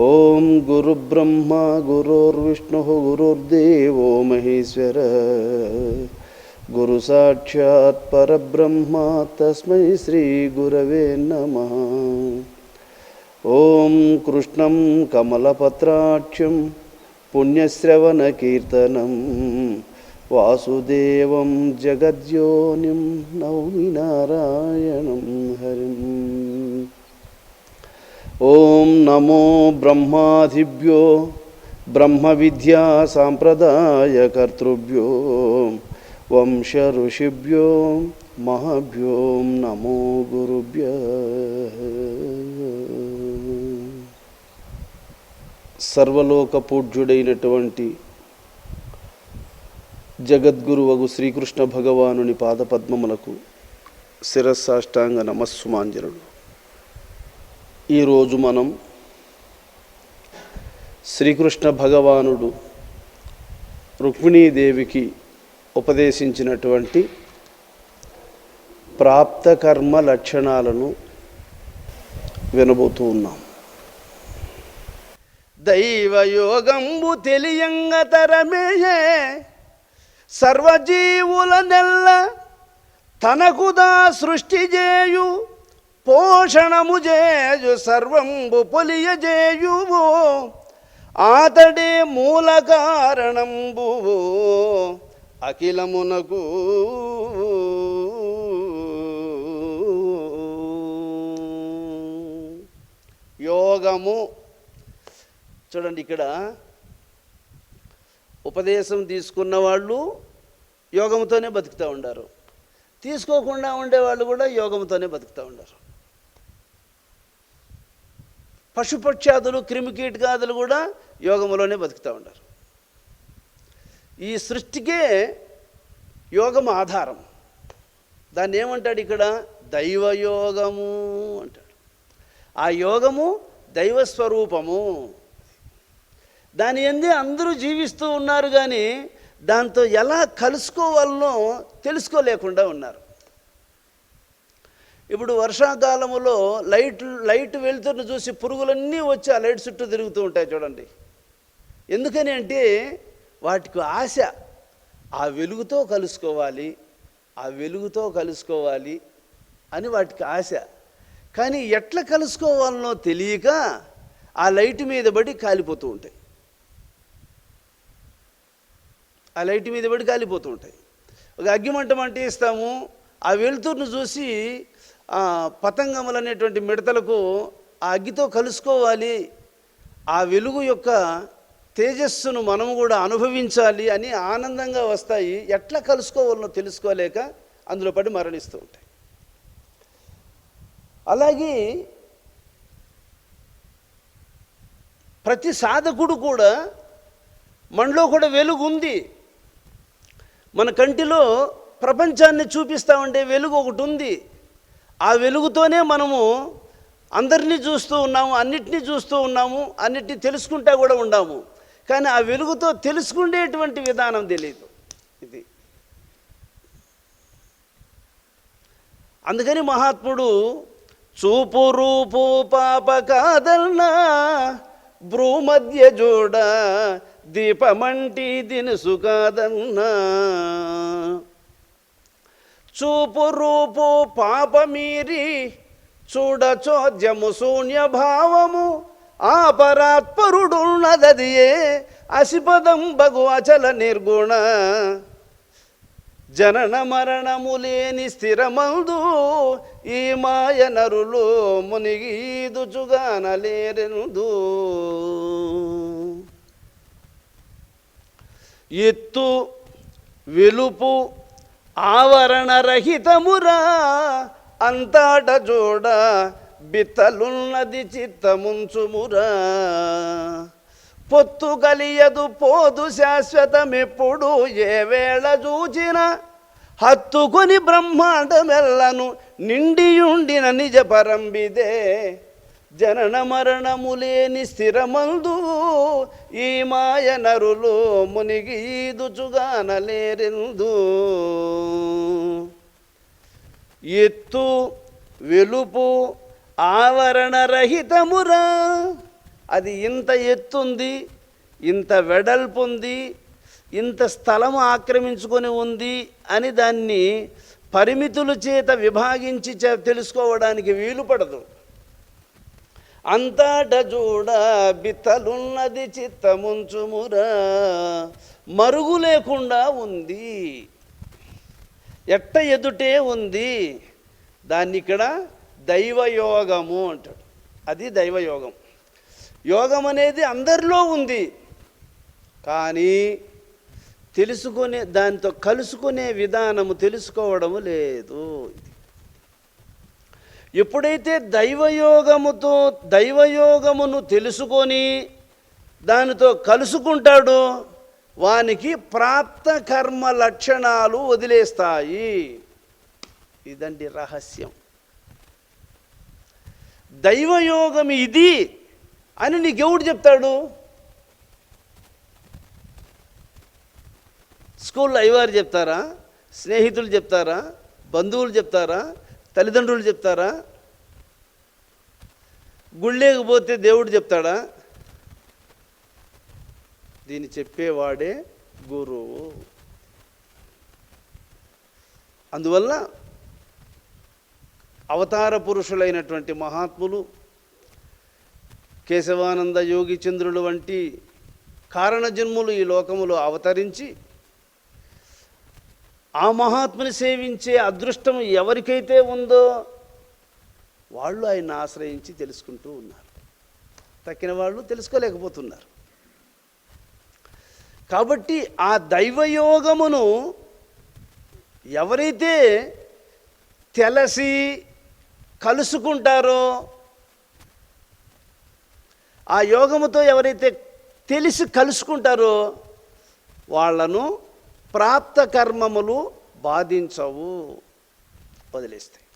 ఓం గురుబ్రహ్మ గురుర్విష్ణు గురుర్దేవో మహేశ్వర గురు సాక్షాత్ పరబ్రహ్మ తస్మై శ్రీ గురవే నమః. ఓం కృష్ణం కమలపత్రాక్షం పుణ్యశ్రవణ కీర్తనం వాసుదేవం జగద్యోనిం నౌమి నారాయణం హరిం. ఓం నమో బ్రహ్మాదిభ్యో బ్రహ్మ విద్యా సాంప్రదాయకర్తృభ్యో వంశ ఋషిభ్యో మహాభ్యో నమో గురుభ్యః. సర్వలోక పూజ్యుడైనటువంటి జగద్గురువగు శ్రీకృష్ణ భగవానుని పాదపద్మములకు శిరస్సాష్టాంగ నమస్సుమాంజలుడు. ఈరోజు మనం శ్రీకృష్ణ భగవానుడు రుక్మిణీదేవికి ఉపదేశించినటువంటి ప్రాప్తకర్మ లక్షణాలను వినబోతూ ఉన్నాం. దైవయోగంబు తెలియంగతరమేయే సర్వజీవుల నెల్ల తనకుదా సృష్టి చేయు పోషణము చేయు సర్వంబు పొలియజేయువు ఆతడే మూల కారణంబు అఖిలమునకు. యోగము చూడండి, ఇక్కడ ఉపదేశం తీసుకున్న వాళ్ళు యోగంతోనే బతుకుతూ ఉండారు, తీసుకోకుండా ఉండేవాళ్ళు కూడా యోగంతోనే బతుకుతూ ఉండారు. పశుపక్షాదులు క్రిమికీటకాదులు కూడా యోగములోనే బతుకుతూ ఉంటారు. ఈ సృష్టికే యోగము ఆధారం. దాన్ని ఏమంటాడు ఇక్కడ? దైవయోగము అంటాడు. ఆ యోగము దైవస్వరూపము. దాని యందే అందరూ జీవిస్తూ ఉన్నారు, కానీ దాంతో ఎలా కలుసుకోవాలనో తెలుసుకోలేకుండా ఉన్నారు. ఇప్పుడు వర్షాకాలములో లైట్ వెలుతురును చూసి పురుగులన్నీ వచ్చి ఆ లైట్ చుట్టూ తిరుగుతూ ఉంటాయి చూడండి. ఎందుకని అంటే వాటికి ఆశ, ఆ వెలుగుతో కలుసుకోవాలి, ఆ వెలుగుతో కలుసుకోవాలి అని వాటికి ఆశ. కానీ ఎట్లా కలుసుకోవాలనో తెలియక ఆ లైట్ మీద పడి కాలిపోతూ ఉంటాయి. ఆ లైట్ మీద పడి కాలిపోతూ ఉంటాయి. ఒక అగ్గిమంటం అంటే ఇస్తాము, ఆ వెలుతురును చూసి పతంగములు అనేటువంటి మిడతలకు ఆ అగ్గితో కలుసుకోవాలి, ఆ వెలుగు యొక్క తేజస్సును మనము కూడా అనుభవించాలి అని ఆనందంగా వస్తాయి. ఎట్లా కలుసుకోవాలనో తెలుసుకోలేక అందులో పడి మరణిస్తూ ఉంటాయి. అలాగే ప్రతి సాధకుడు కూడా మనలో కూడా వెలుగు ఉంది. మన కంటిలో ప్రపంచాన్ని చూపిస్తూ ఉండే వెలుగు ఒకటి ఉంది. ఆ వెలుగుతోనే మనము అందరినీ చూస్తూ ఉన్నాము, అన్నిటినీ చూస్తూ ఉన్నాము, అన్నిటినీ తెలుసుకుంటా కూడా ఉన్నాము. కానీ ఆ వెలుగుతో తెలుసుకునేటువంటి విధానం తెలియదు. ఇది అందుకని మహాత్ముడు చూపు రూపు పాప కాదన్నా భ్రూమధ్య జోడ దీపమంటి దినుసు కాదన్నా. చూపు రూపు పాపమీరి చూడ చోద్యము శూన్య భావము ఆపరాత్పరుడున్నదదియే అసిపదం బగు అచల నిర్గుణ. జనన మరణము లేని స్థిరమందు ఈ మాయ నరులు మునిగీదుచుగానలేరెందు. ఎత్తు వెలుపు ఆవరణ రహితమురా అంతట జోడ బిత్తలున్నది చిత్తముంచుమురా. పొత్తు కలియదు పోదు శాశ్వతమెప్పుడు ఏ వేళ చూచిన హత్తుకొని బ్రహ్మాండమెల్లను నిండియుండిన నిజ పరంబిదే. జనన మరణములేని స్థిరమందు ఈ మాయ నరులు మునిగి ఈదుచుగానలేరెందు. ఎత్తు వెలుపు ఆవరణ రహితమురా. అది ఇంత ఎత్తుంది, ఇంత వెడల్పు ఉంది, ఇంత స్థలము ఆక్రమించుకొని ఉంది అని దాన్ని పరిమితుల చేత విభాగించి తెలుసుకోవడానికి వీలు పడదు. అంతట చూడ బిత్తలున్నది చిత్తముంచుమురా, మరుగు లేకుండా ఉంది, ఎట్ట ఎదుటే ఉంది. దాన్ని ఇక్కడ దైవయోగము అంటాడు. అది దైవయోగం. యోగం అనేది అందరిలో ఉంది, కానీ తెలుసుకునే దాంతో కలుసుకునే విధానము తెలుసుకోవడము లేదు. ఎప్పుడైతే దైవయోగమును తెలుసుకొని దానితో కలుసుకుంటాడో వానికి ప్రాప్త కర్మ లక్షణాలు వదిలేస్తాయి. ఇదండి రహస్యం. దైవయోగం ఇది అని నీకెవడు చెప్తాడు? స్కూల్లో అయ్యవారు చెప్తారా? స్నేహితులు చెప్తారా? బంధువులు చెప్తారా? తల్లిదండ్రులు చెప్తారా? గుళ్ళేకపోతే దేవుడు చెప్తాడా? దీన్ని చెప్పేవాడే గురువు. అందువల్ల అవతార పురుషులైనటువంటి మహాత్ములు, కేశవానంద యోగి చంద్రులు వంటి కారణజన్ములు ఈ లోకములో అవతరించి ఆ మహాత్ముని సేవించే అదృష్టం ఎవరికైతే ఉందో వాళ్ళు ఆయన ఆశ్రయించి తెలుసుకుంటూ ఉన్నారు. తక్కిన వాళ్ళు తెలుసుకోలేకపోతున్నారు. కాబట్టి ఆ దైవయోగమును ఎవరైతే తెలిసి కలుసుకుంటారో, ఆ యోగముతో ఎవరైతే తెలిసి కలుసుకుంటారో వాళ్ళను ప్రాప్త కర్మములు బాధించవు, వదిలేస్తాయి.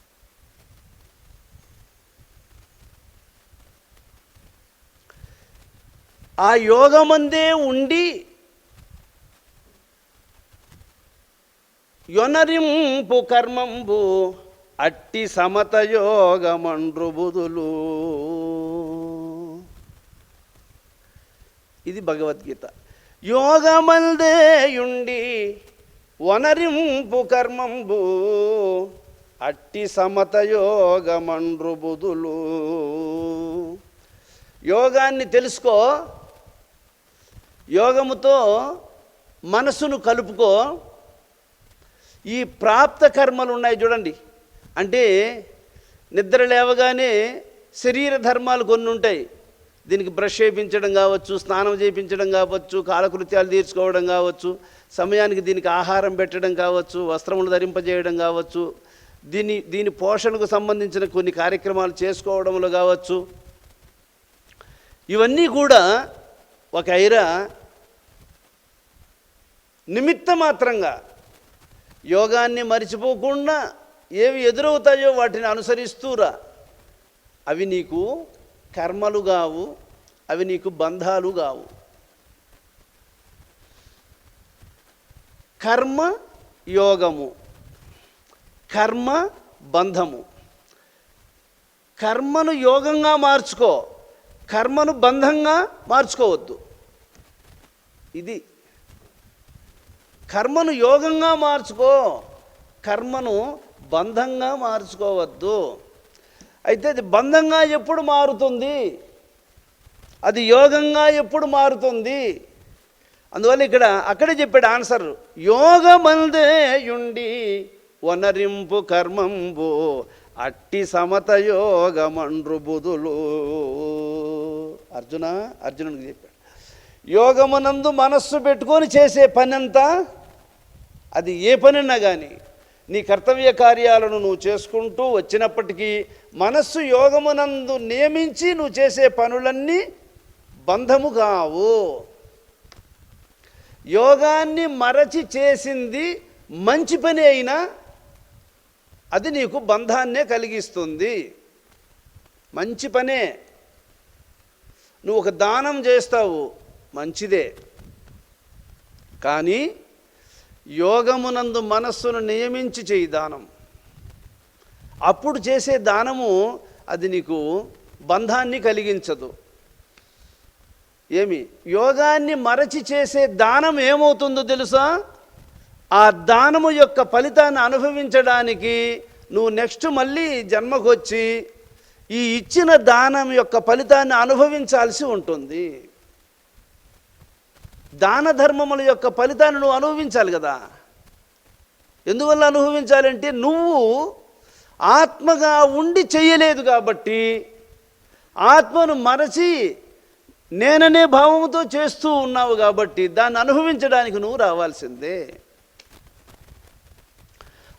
ఆ యోగమందే ఉండి యొనరింపు కర్మంబు అట్టి సమత యోగమండ్రు బుధులు. ఇది భగవద్గీత. యోగమందేయుండి వనరింపు కర్మంబు అట్టి సమత యోగమండ్రు బుధులు. యోగాన్ని తెలుసుకో, యోగముతో మనసును కలుపుకో. ఈ ప్రాప్త కర్మలు ఉన్నాయి చూడండి, అంటే నిద్ర లేవగానే శరీర ధర్మాలు కొన్ని ఉంటాయి. దీనికి బ్రష్ చేయించడం కావచ్చు, స్నానం చేయించడం కావచ్చు, కాలకృత్యాలు తీర్చుకోవడం కావచ్చు, సమయానికి దీనికి ఆహారం పెట్టడం కావచ్చు, వస్త్రములు ధరింపజేయడం కావచ్చు, దీని పోషణకు సంబంధించిన కొన్ని కార్యక్రమాలు చేసుకోవడంలో కావచ్చు. ఇవన్నీ కూడా ఒక ఐరా నిమిత్త మాత్రంగా యోగాన్ని మరిచిపోకుండా ఏవి ఎదురవుతాయో వాటిని అనుసరిస్తూరా. అవి నీకు కర్మలు కావు, అవి నీకు బంధాలు కావు. కర్మ యోగము, కర్మ బంధము. కర్మను యోగంగా మార్చుకో, కర్మను బంధంగా మార్చుకోవద్దు. ఇది కర్మను యోగంగా మార్చుకో, కర్మను బంధంగా మార్చుకోవద్దు. అయితే అది బంధంగా ఎప్పుడు మారుతుంది, అది యోగంగా ఎప్పుడు మారుతుంది? అందువల్ల అక్కడే చెప్పాడు ఆన్సర్. యోగమందేయుండి వనరింపు కర్మంబు అట్టి సమత యోగమండ్రు బుధులు. అర్జునుడికి చెప్పాడు, యోగమునందు మనస్సు పెట్టుకొని చేసే పనంతా, అది ఏ పనన్నా కానీ నీ కర్తవ్య కార్యాలను నువ్వు చేసుకుంటూ వచ్చినప్పటికీ మనస్సు యోగమునందు నియమించి నువ్వు చేసే పనులన్నీ బంధము కావు. యోగాన్ని మరచి చేసింది మంచి పని అయినా అది నీకు బంధాన్నే కలిగిస్తుంది. మంచి పనే. నువ్వు ఒక దానం చేస్తావు, మంచిదే. కానీ యోగమునందు మనస్సును నియమించి చేయి దానం. అప్పుడు చేసే దానము అది నీకు బంధాన్ని కలిగించదు. యోగాన్ని మరచి చేసే దానం ఏమవుతుందో తెలుసా? ఆ దానము యొక్క ఫలితాన్ని అనుభవించడానికి నువ్వు నెక్స్ట్ మళ్ళీ జన్మకొచ్చి ఈ ఇచ్చిన దానం యొక్క ఫలితాన్ని అనుభవించాల్సి ఉంటుంది. దాన ధర్మముల యొక్క ఫలితాన్ని నువ్వు అనుభవించాలి కదా. ఎందువల్ల అనుభవించాలంటే నువ్వు ఆత్మగా ఉండి చేయలేదు కాబట్టి, ఆత్మను మరచి నేననే భావముతో చేస్తూ ఉన్నావు కాబట్టి దాన్ని అనుభవించడానికి నువ్వు రావాల్సిందే.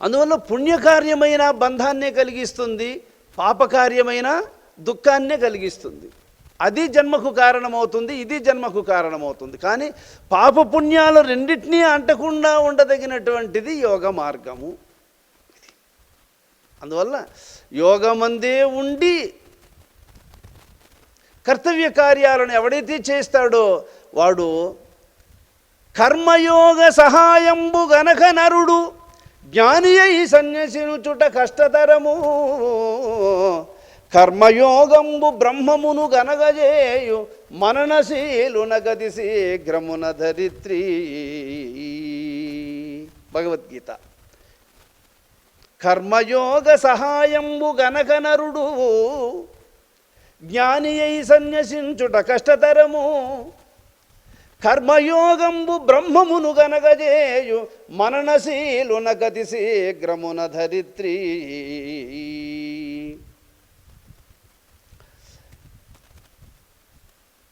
అందువల్ల పుణ్యకార్యమైన బంధాన్నే కలిగిస్తుంది, పాపకార్యమైన దుఃఖాన్నే కలిగిస్తుంది. అది జన్మకు కారణమవుతుంది, ఇది జన్మకు కారణమవుతుంది. కానీ పాపపుణ్యాలు రెండింటినీ అంటకుండా ఉండదగినటువంటిది యోగ మార్గము. అందువల్ల యోగమందే ఉండి కర్తవ్య కార్యాలను ఎవడైతే చేస్తాడో వాడు కర్మయోగ సహాయంబు గనక నరుడు జ్ఞాని అయి సన్యసించుట కష్టతరము. కర్మయోగంబు బ్రహ్మమును గనగజేయు మననశీలున గతి శీఘ్రమున ధరిత్రి. భగవద్గీత. కర్మయోగ సహాయంబు గనక నరుడు జ్ఞాని అయి సన్యసించుట కష్టతరము. కర్మయోగంబు బ్రహ్మమును గనగజేయు మననశీలున గతి శీఘ్రమున ధరిత్రి.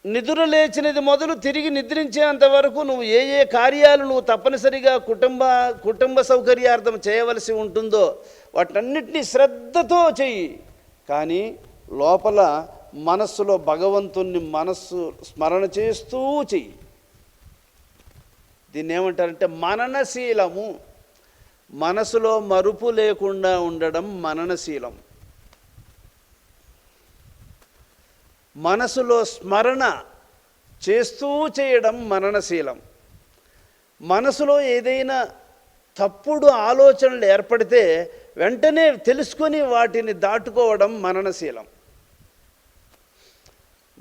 నిద్ర లేచినది మొదలు తిరిగి నిద్రించేంత వరకు నువ్వు ఏ ఏ కార్యాలు నువ్వు తప్పనిసరిగా కుటుంబ సౌకర్యార్థం చేయవలసి ఉంటుందో వాటన్నిటినీ శ్రద్ధతో చెయ్యి. కానీ లోపల మనస్సులో భగవంతుణ్ణి స్మరణ చేస్తూ చెయ్యి. దీన్ని ఏమంటారంటే మననశీలము. మనసులో మరుపు లేకుండా ఉండడం మననశీలం. మనసులో స్మరణ చేస్తూ చేయడం మననశీలం. మనసులో ఏదైనా తప్పుడు ఆలోచనలు ఏర్పడితే వెంటనే తెలుసుకొని వాటిని దాటుకోవడం మననశీలం.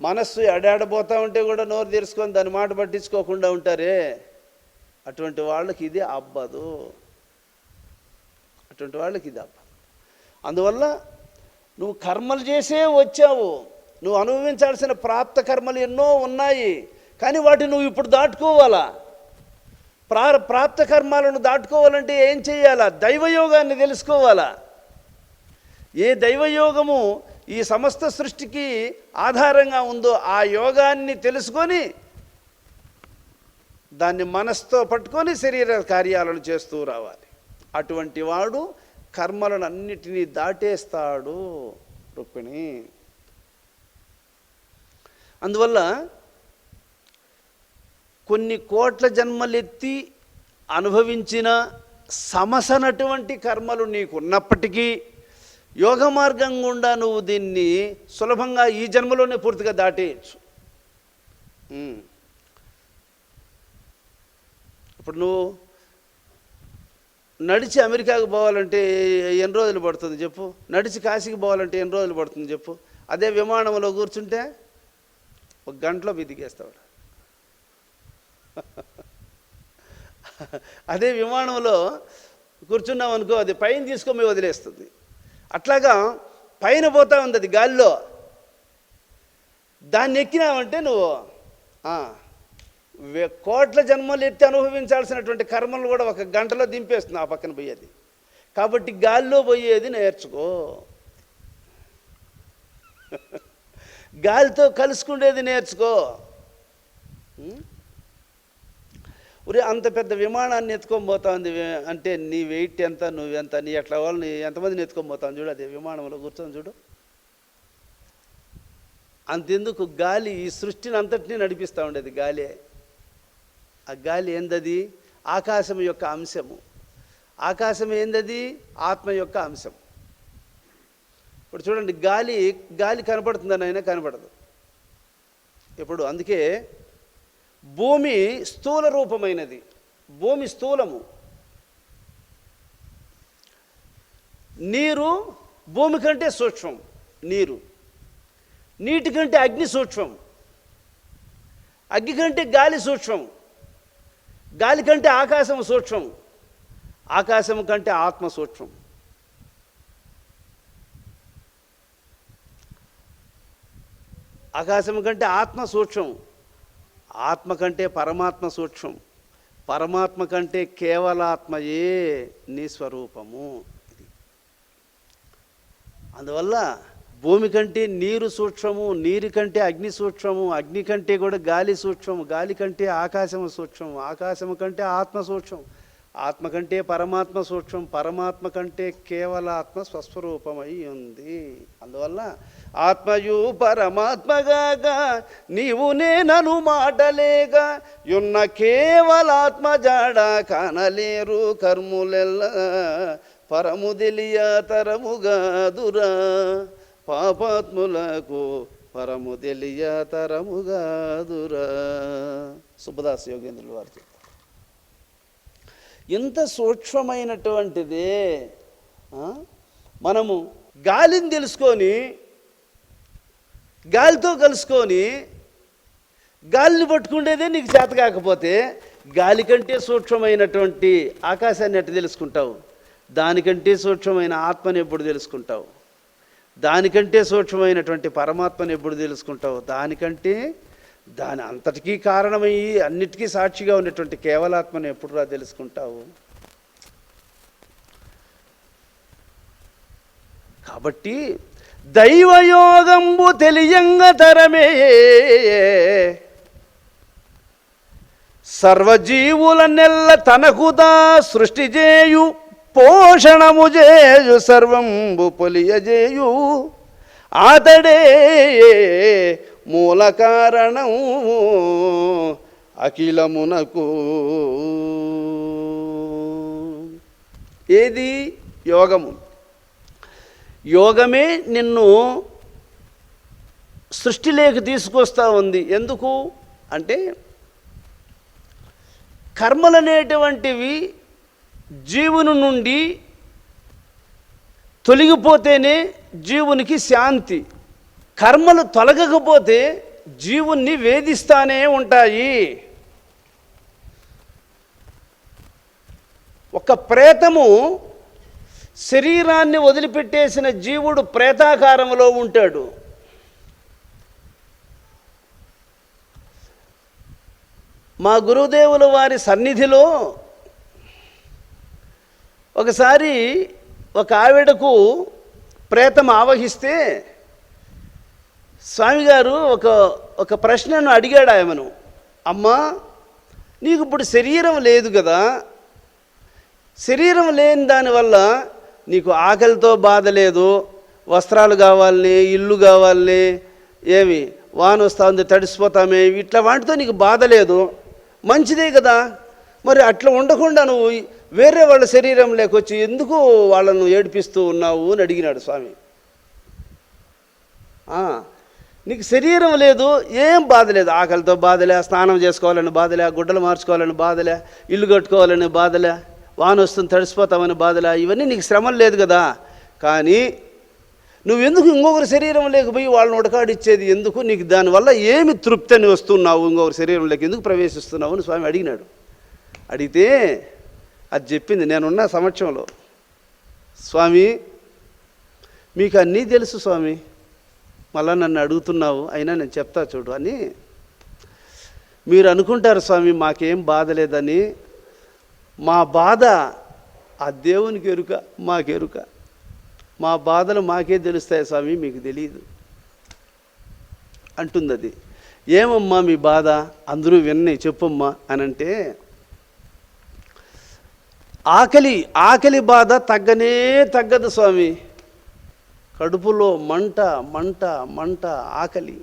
మనస్సు ఎడాడబోతూ ఉంటే కూడా నోరు తెరుచుకొని దాని మాట పట్టించుకోకుండా ఉంటారే, అటువంటి వాళ్ళకి ఇది అబ్బదు. అందువల్ల నువ్వు కర్మలు చేసే వచ్చావు. నువ్వు అనుభవించాల్సిన ప్రాప్త కర్మలు ఎన్నో ఉన్నాయి, కానీ వాటిని నువ్వు ఇప్పుడు దాటుకోవాలా. ప్రాప్త కర్మాలను దాటుకోవాలంటే ఏం చేయాలా? దైవయోగాన్ని తెలుసుకోవాలా. ఏ దైవయోగము ఈ సమస్త సృష్టికి ఆధారంగా ఉందో ఆ యోగాన్ని తెలుసుకొని దాన్ని మనసుతో పట్టుకొని శరీర కార్యాలను చేస్తూ రావాలి. అటువంటి వాడు కర్మలను అన్నిటినీ దాటేస్తాడు రుక్మిణి. అందువల్ల కొన్ని కోట్ల జన్మలెత్తి అనుభవించిన సమసనటువంటి కర్మలు నీకున్నప్పటికీ యోగ మార్గం గుండా నువ్వు దీన్ని సులభంగా ఈ జన్మలోనే పూర్తిగా దాటేయచ్చు. ఇప్పుడు నువ్వు నడిచి అమెరికాకు పోవాలంటే ఎన్ని రోజులు పడుతుంది చెప్పు? నడిచి కాశీకి పోవాలంటే ఎన్ని రోజులు పడుతుంది చెప్పు? అదే విమానంలో కూర్చుంటే 1 గంటలో దిగేస్తాడు. అదే విమానంలో కూర్చున్నాం అనుకో, అది పైన తీసుకొని వదిలేస్తుంది. అట్లాగా పైన పోతా ఉంది అది గాలిలో. దాన్ని ఎక్కినావంటే నువ్వు కోట్ల జన్మలు ఎత్తి అనుభవించాల్సినటువంటి కర్మలు కూడా 1 గంటలో దింపేస్తుంది ఆ పక్కన పోయేది. కాబట్టి గాలిలో పోయేది నేర్చుకో. గాలితో కలుసుకునేది నేర్చుకో. ఒరే అంత పెద్ద విమానాన్ని ఎత్తుకొని పోతా ఉంది అంటే నీ వెయిట్ ఎంత, నువ్వెంత, నీ ఎట్లా వాళ్ళని ఎంతమందిని ఎత్తుకొని పోతాను చూడు. అదే విమానంలో కూర్చొని చూడు. అంతెందుకు గాలి ఈ సృష్టిని అంతటినీ నడిపిస్తూ ఉండేది గాలే. ఆ గాలి ఏందది? ఆకాశం యొక్క అంశము. ఆకాశం ఏందది? ఆత్మ యొక్క అంశం. ఇప్పుడు చూడండి, గాలి కనపడుతుందని అయినా కనపడదు. ఇప్పుడు అందుకే భూమి స్థూల రూపమైనది. భూమి స్థూలము. నీరు భూమి కంటే సూక్ష్మం. నీటి కంటే అగ్ని సూక్ష్మం. అగ్ని కంటే గాలి సూక్ష్మం, గాలి కంటే ఆకాశం సూక్ష్మం, ఆకాశం కంటే ఆత్మ సూక్ష్మం. ఆకాశం కంటే ఆత్మ సూక్ష్మం, ఆత్మ కంటే పరమాత్మ సూక్ష్మం, పరమాత్మ కంటే కేవలాత్మయే నీ స్వరూపము. ఇది అందువల్ల భూమి కంటే నీరు సూక్ష్మము, నీరు కంటే అగ్ని సూక్ష్మము, అగ్ని కంటే కూడా గాలి సూక్ష్మము, గాలి కంటే ఆకాశము సూక్ష్మము, ఆకాశము కంటే ఆత్మ సూక్ష్మం, ఆత్మ కంటే పరమాత్మ సూక్ష్మం, పరమాత్మ కంటే కేవలాత్మ స్వస్వరూపమై ఉంది. అందువల్ల ఆత్మయు పరమాత్మగా నీవు నేనను మాటలేగా యున్న కేవలాత్మ జాడ కానలేరు కర్ములెల్ల పరము తెలియ తరముగాదురా పాపాత్ములకు పరము తెలియ తరముగాదురా. సుబ్బదాస్ యోగేంద్రుల వారు చెప్తారు. ఎంత సూక్ష్మమైనటువంటిదే. మనము గాలిని తెలుసుకొని గాలితో కలుసుకొని గాలిని పట్టుకునేదే నీకు చేత కాకపోతే గాలి కంటే సూక్ష్మమైనటువంటి ఆకాశాన్ని ఎట్ట తెలుసుకుంటావు? దానికంటే సూక్ష్మమైన ఆత్మని ఎప్పుడు తెలుసుకుంటావు? దానికంటే సూక్ష్మమైనటువంటి పరమాత్మని ఎప్పుడు తెలుసుకుంటావు? దాని అంతటికీ కారణమయ్యి అన్నిటికీ సాక్షిగా ఉన్నటువంటి కేవలాత్మని ఎప్పుడురా తెలుసుకుంటావు? కాబట్టి దైవయోగంబు తెలియంగ తరమే సర్వజీవుల నెల్ల తనకుదా సృష్టి చేయు పోషణము చేయు సర్వంబు పొలియజేయు ఆతడే మూల కారణం అఖిలమునకు. ఏది? యోగము. యోగమే నిన్ను సృష్టిలోకి తీసుకొస్తూ ఉంది. ఎందుకు అంటే కర్మలనేటువంటివి జీవుని నుండి తొలగిపోతేనే జీవునికి శాంతి. కర్మలు తొలగకపోతే జీవుణ్ణి వేధిస్తానే ఉంటాయి. ఒక ప్రేతము శరీరాన్ని వదిలిపెట్టేసిన జీవుడు ప్రేతాకారంలో ఉంటాడు. మా గురుదేవుల వారి సన్నిధిలో ఒకసారి ఒక ఆవిడకు ప్రేతం ఆవహిస్తే స్వామిగారు ఒక ప్రశ్నను అడిగాడు ఆమెను. అమ్మా, నీకు ఇప్పుడు శరీరం లేదు కదా, శరీరం లేని దానివల్ల నీకు ఆకలితో బాధ లేదు, వస్త్రాలు కావాలని, ఇల్లు కావాలని, ఏమి వాన వస్తూ ఉంది తడిసిపోతామే, ఇట్లా వాటితో నీకు బాధ లేదు, మంచిదే కదా. మరి అట్లా ఉండకుండా నువ్వు వేరే వాళ్ళ శరీరం లేకొచ్చి ఎందుకు వాళ్ళను ఏడిపిస్తూ ఉన్నావు అని అడిగినాడు స్వామి. నీకు శరీరం లేదు, ఏం బాధ లేదు, ఆకలితో బాధలే, స్నానం చేసుకోవాలని బాధలే, గుడ్డలు మార్చుకోవాలని బాధలే, ఇల్లు కట్టుకోవాలని బాధలే, వాన వస్తుంది తడిసిపోతామని బాధలే, ఇవన్నీ నీకు శ్రమలు లేదు కదా. కానీ నువ్వెందుకు ఇంకొకరి శరీరం లేకపోయి వాళ్ళని ఉడకాడిచ్చేది ఎందుకు? నీకు దానివల్ల ఏమి తృప్తి అని వస్తున్నావు, ఇంకొకరి శరీరంలోకి ఎందుకు ప్రవేశిస్తున్నావు అని స్వామి అడిగినాడు. అడిగితే అది చెప్పింది, నేనున్న సమక్షంలో, స్వామి మీకు అన్నీ తెలుసు స్వామి, మళ్ళా నన్ను అడుగుతున్నావు, అయినా నేను చెప్తా చూడు అని. మీరు అనుకుంటారు స్వామి మాకేం బాధ లేదని, మా బాధ ఆ దేవునికి ఎరుక, మాకెరుక, మా బాధలు మాకే తెలుస్తాయి స్వామి, మీకు తెలియదు అంటుంది. అది ఏమమ్మా మీ బాధ, అందరూ విన్నాయి చెప్పమ్మా అని అంటే, ఆకలి బాధ తగ్గదు స్వామి, కడుపులో మంట మంట మంట, ఆకలి.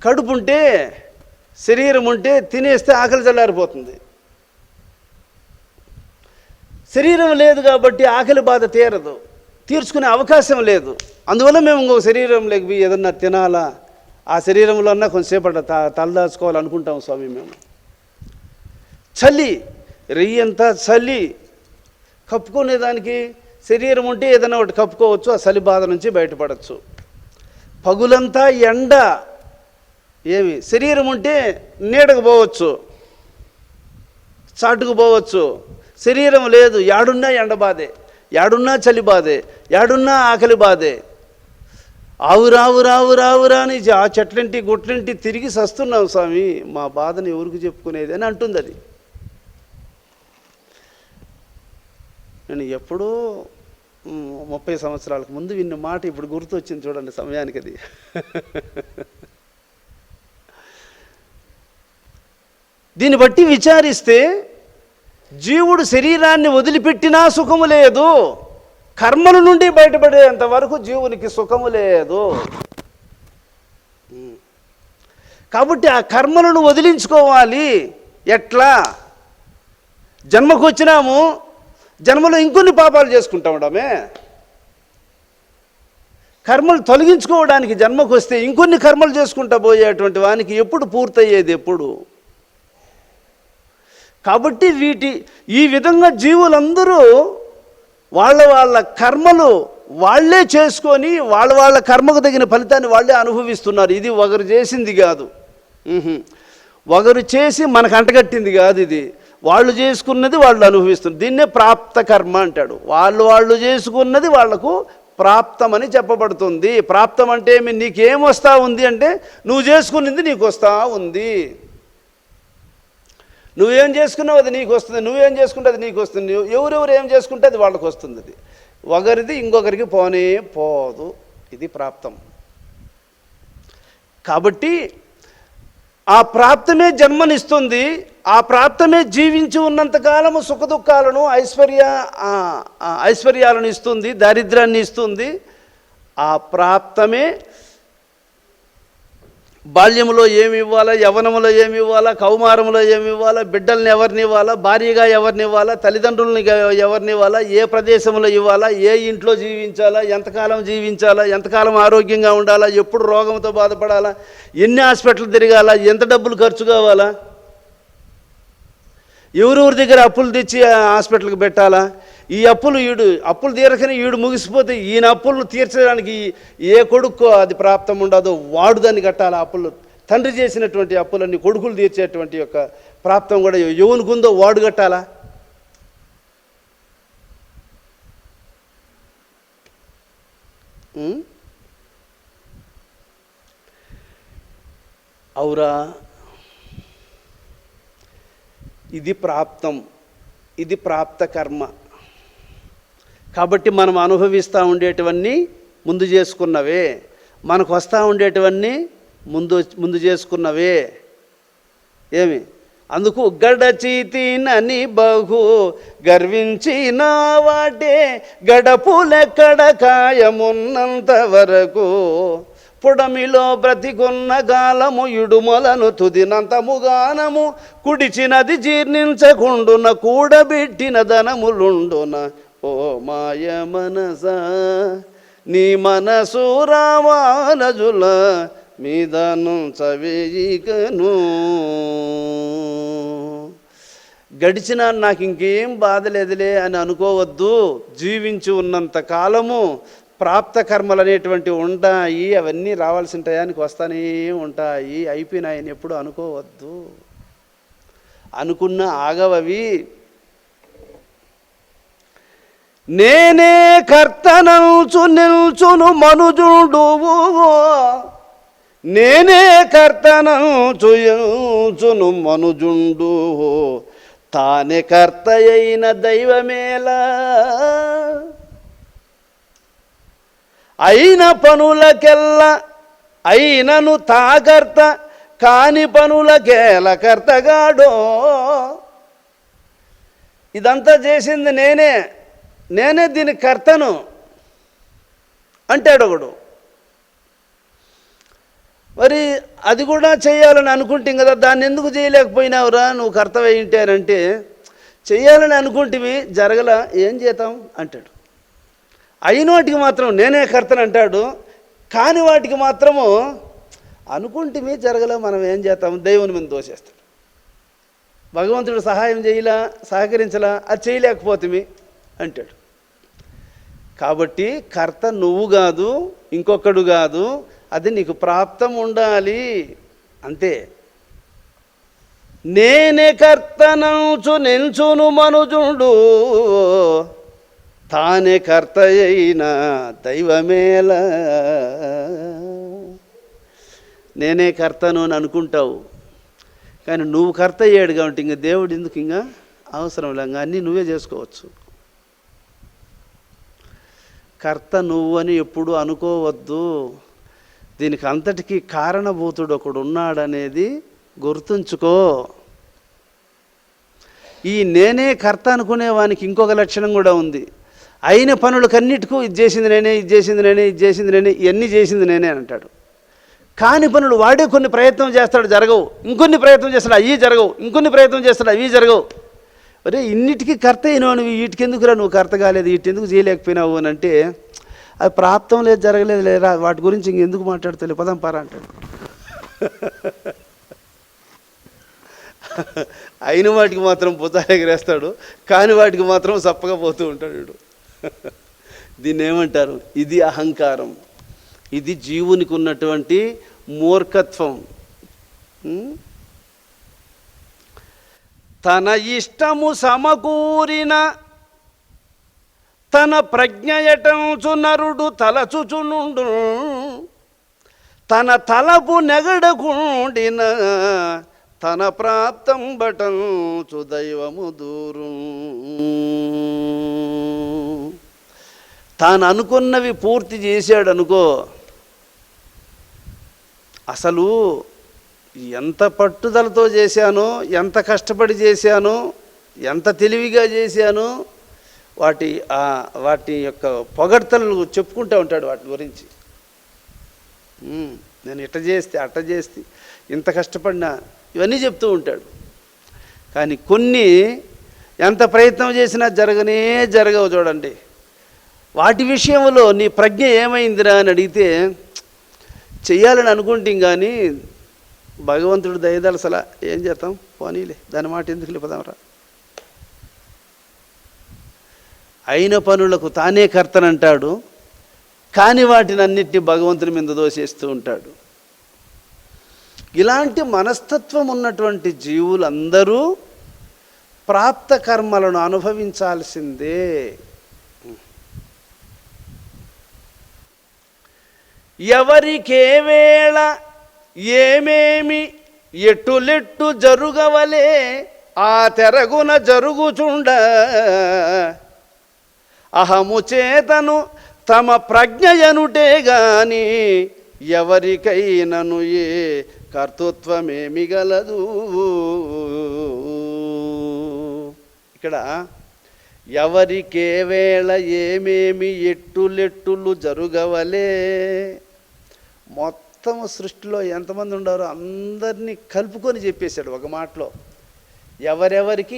కడుపు ఉంటే శరీరం ఉంటే తినేస్తే ఆకలి చల్లారిపోతుంది. శరీరం లేదు కాబట్టి ఆకలి బాధ తీరదు, తీర్చుకునే అవకాశం లేదు. అందువల్ల మేము ఇంకొక శరీరం లేకపోయి ఏదన్నా తినాలా, ఆ శరీరంలో అన్నా కొంచెంసేపట తలదాచుకోవాలనుకుంటాం స్వామి. మేము చలి, రెయ్యంతా చలి, కప్పుకునేదానికి శరీరం ఉంటే ఏదైనా ఒకటి కప్పుకోవచ్చు, ఆ చలి బాధ నుంచి బయటపడవచ్చు. పగులంతా ఎండ, ఏమి శరీరం ఉంటే నీడకు పోవచ్చు, చాటుకు పోవచ్చు. శరీరం లేదు, యాడున్నా ఎండ బాధే, యాడున్నా చలి బాధే, యాడున్నా ఆకలి బాధే. ఆవురా అని ఆ చెట్లంటి గుట్లంటి తిరిగి సస్తున్నాం స్వామి, మా బాధను ఎవరికి చెప్పుకునేది అని అంటుంది అది. నేను ఎప్పుడూ 30 సంవత్సరాలకు ముందు విన్న మాట ఇప్పుడు గుర్తొచ్చింది చూడండి సమయానికి అది. దీన్ని బట్టి విచారిస్తే జీవుడు శరీరాన్ని వదిలిపెట్టినా సుఖము లేదు, కర్మల నుండి బయటపడేంత వరకు జీవునికి సుఖము లేదు. కాబట్టి ఆ కర్మలను వదిలించుకోవాలి. ఎట్లా? జన్మకు వచ్చినాము, జన్మలో ఇంకొన్ని పాపాలు చేసుకుంటా ఉండమే. కర్మలు తొలగించుకోవడానికి జన్మకు వస్తే ఇంకొన్ని కర్మలు చేసుకుంటా పోయేటువంటి వానికి ఎప్పుడు పూర్తయ్యేది? ఎప్పుడు? కాబట్టి ఈ విధంగా జీవులందరూ వాళ్ళ కర్మలు వాళ్ళే చేసుకొని వాళ్ళ కర్మకు తగిన ఫలితాన్ని వాళ్ళే అనుభవిస్తున్నారు. ఇది ఒకరు చేసింది కాదు, ఒకరు చేసి మనకు అంటగట్టింది కాదు. ఇది వాళ్ళు చేసుకున్నది వాళ్ళు అనుభవిస్తున్నారు. దీన్నే ప్రాప్త కర్మ అంటాడు. వాళ్ళు చేసుకున్నది వాళ్లకు ప్రాప్తమని చెప్పబడుతుంది. ప్రాప్తం అంటే నీకేం వస్తూ ఉంది అంటే నువ్వు చేసుకున్నది నీకు వస్తూ ఉంది. నువ్వేం చేసుకున్నావు అది నీకు వస్తుంది, నువ్వేం చేసుకుంటే అది నీకు వస్తుంది. ఎవరెవరు ఏం చేసుకుంటే అది వాళ్ళకు వస్తుంది. అది ఒకరిది ఇంకొకరికి పోనే పోదు. ఇది ప్రాప్తం. కాబట్టి ఆ ప్రాప్తమే జన్మనిస్తుంది. ఆ ప్రాప్తమే జీవించి ఉన్నంతకాలము సుఖ దుఃఖాలను ఐశ్వర్యాలను ఇస్తుంది, దారిద్ర్యాన్ని ఇస్తుంది. ఆ ప్రాప్తమే బాల్యంలో ఏమి ఇవ్వాలా, యవ్వనంలో ఏమి ఇవ్వాలా, కౌమారంలో ఏమి ఇవ్వాలా, బిడ్డల్ని ఎవరిని ఇవ్వాలా, భార్యగా ఎవరిని ఇవ్వాలా, తల్లిదండ్రులని ఎవరిని ఇవ్వాలా, ఏ ప్రదేశంలో ఇవ్వాలా, ఏ ఇంట్లో జీవించాలా, ఎంతకాలం జీవించాలా, ఎంతకాలం ఆరోగ్యంగా ఉండాలా, ఎప్పుడు రోగంతో బాధపడాలా, ఎన్ని హాస్పిటల్ తిరగాల, ఎంత డబ్బులు ఖర్చు కావాలా, ఎవరెవరి దగ్గర అప్పులు తెచ్చి హాస్పిటల్కి పెట్టాలా, ఈ అప్పులు తీరకనే ముగిసిపోతే ఈయన అప్పులను తీర్చడానికి ఏ కొడుకు అది ప్రాప్తం ఉండదో వాడు దాన్ని కట్టాలి. అప్పులు తండ్రి చేసినటువంటి అప్పులన్నీ కొడుకులు తీర్చేటువంటి యొక్క ప్రాప్తం కూడా ఎవనుకుందో వాడు కట్టాలా. అవురా, ఇది ప్రాప్తం, ఇది ప్రాప్త కర్మ. కాబట్టి మనం అనుభవిస్తూ ఉండేటివన్నీ ముందు చేసుకున్నవే, మనకు వస్తూ ఉండేటివన్నీ ముందు చేసుకున్నవే. ఏమి అందుకు గడచితినని బహు గర్వించిన వాటే గడపులెక్కడ కాయమున్నంత వరకు పుడమిలో బ్రతికున్న గాలము ఇడుమలను తుదినంతముగానము కుడిచినది జీర్ణించకుండున కూడబెట్టిన ధనములుండున. ఓ మాయ మనస నీ మనసు రామానుజుల మీదను చవేయికను. గడిచిన నాకు ఇంకేం బాధ లేదులే అని అనుకోవద్దు. జీవించి ఉన్నంత కాలము ప్రాప్త కర్మలు అనేటువంటివి ఉంటాయి. అవన్నీ రావాల్సిన టయానికి వస్తానే ఉంటాయి. అయిపోయినాయని ఎప్పుడు అనుకోవద్దు. అనుకున్న ఆగవవి. నేనే కర్తనంచు నిల్చును మనుజుండువు, నేనే కర్తనంచు నిల్చును మనుజుండువు, తానే కర్త అయిన దైవమేలా. అయిన పనులకెల్లా అయినను తాకర్త, కాని పనులకేల కర్తగాడో. ఇదంతా చేసింది నేనే దీని కర్తను అంటాడు ఒకడు. మరి అది కూడా చేయాలని అనుకుంటాం కదా, దాన్ని ఎందుకు చేయలేకపోయినావురా నువ్వు కర్తవై ఉంటానంటే, చేయాలని అనుకుంటేవి జరగల, ఏం చేద్దాం అంటాడు. అయిన వాటికి మాత్రం నేనే కర్తను అంటాడు, కాని వాటికి మాత్రము అనుకుంటేమి జరగల, మనం ఏం చేస్తాం, దేవుని మీద దోషేస్తాడు. భగవంతుడు సహాయం చేయలా, సహకరించలా, అది చేయలేకపోతేమి అంటాడు. కాబట్టి కర్త నువ్వు కాదు, ఇంకొకడు కాదు, అది నీకు ప్రాప్తం ఉండాలి. అంతే. నేనే కర్తనంచు నెంచును మనుజుండు, తానే కర్త అయిన దైవమేల. నేనే కర్తను అని అనుకుంటావు, కానీ నువ్వు కర్త అయ్యాడు కాబట్టి ఇంక దేవుడు ఎందుకు ఇంకా అవసరం లేదు, అన్నీ నువ్వే చేసుకోవచ్చు. కర్త నువ్వు అని ఎప్పుడు అనుకోవద్దు. దీనికి అంతటికీ కారణభూతుడు ఒకడు ఉన్నాడనేది గుర్తుంచుకో. ఈ నేనే కర్త అనుకునేవానికి ఇంకొక లక్షణం కూడా ఉంది. అయిన పనులకన్నిటికూ ఇది చేసింది నేనే, ఇది చేసింది నేనే, ఇది చేసింది నేనే, ఇవన్నీ చేసింది నేనే అని అంటాడు. కాని పనులు వాడే కొన్ని ప్రయత్నం చేస్తాడు, జరగవు. ఇంకొన్ని ప్రయత్నం చేస్తాడు, అవి జరగవు. ఇంకొన్ని ప్రయత్నం చేస్తాడు, అవి జరగవు. అరే ఇన్నిటికీ కర్త అయినావు నువ్వు, వీటికెందుకురా నువ్వు కర్త కాలేదు, వీటెందుకు చేయలేకపోయినావు అని అంటే, అది ప్రాప్తం లేదు, జరగలేదు లేరా, వాటి గురించి ఇంకెందుకు మాట్లాడతలే, పదం పారా అంటాడు. అయిన వాటికి మాత్రం పుతాలు ఎగరేస్తాడు, కాని వాటికి మాత్రం సప్పగా పోతూ ఉంటాడు. దీన్ని ఏమంటారు? ఇది అహంకారం. ఇది జీవునికి ఉన్నటువంటి మూర్ఖత్వం. తన ఇష్టము సమకూరిన తన ప్రజ్ఞయటంచు నరుడు తలచుచునుండు, తన తలపు నెగడకుండిన తన ప్రాప్తం బటంచు దైవము దూరు. తాను అనుకున్నవి పూర్తి చేశాడు అనుకో, అసలు ఎంత పట్టుదలతో చేశానో, ఎంత కష్టపడి చేశానో, ఎంత తెలివిగా చేశానో, వాటి యొక్క పొగడ్తలు చెప్పుకుంటూ ఉంటాడు వాటి గురించి. నేను ఇట్ట చేస్తే అట్ట చేస్తే ఇంత కష్టపడినా ఇవన్నీ చెప్తూ ఉంటాడు. కానీ కొన్ని ఎంత ప్రయత్నం చేసినా జరగవు. చూడండి, వాటి విషయంలో నీ ప్రజ్ఞ ఏమైందిరా అని అడిగితే చెయ్యాలని అనుకుంటాం, కానీ భగవంతుడు దయదలసలా ఏం చేస్తాం, పోనీలే దాని మాట ఎందుకు లేపదాంరా. అయిన పనులకు తానే కర్తనంటాడు, కాని వాటిని అన్నిటినీ భగవంతుని మీద దోషేస్తూ ఉంటాడు. ఇలాంటి మనస్తత్వం ఉన్నటువంటి జీవులందరూ ప్రాప్త కర్మలను అనుభవించాల్సిందే. ఎవరికేవేళ ఏమేమి ఎట్టులెట్టు జరుగవలే ఆ తెరగున జరుగుచుండ, అహము చేతను తమ ప్రజ్ఞయనుటే గాని ఎవరికైనను ఏ కర్తృత్వమేమి గలదు. ఇక్కడ ఎవరికేవేళ ఏమేమి ఎట్టులెట్టులు జరుగవలే, మొత్తం సృష్టిలో ఎంతమంది ఉండారో అందరినీ కలుపుకొని చెప్పేశాడు ఒక మాటలో. ఎవరెవరికి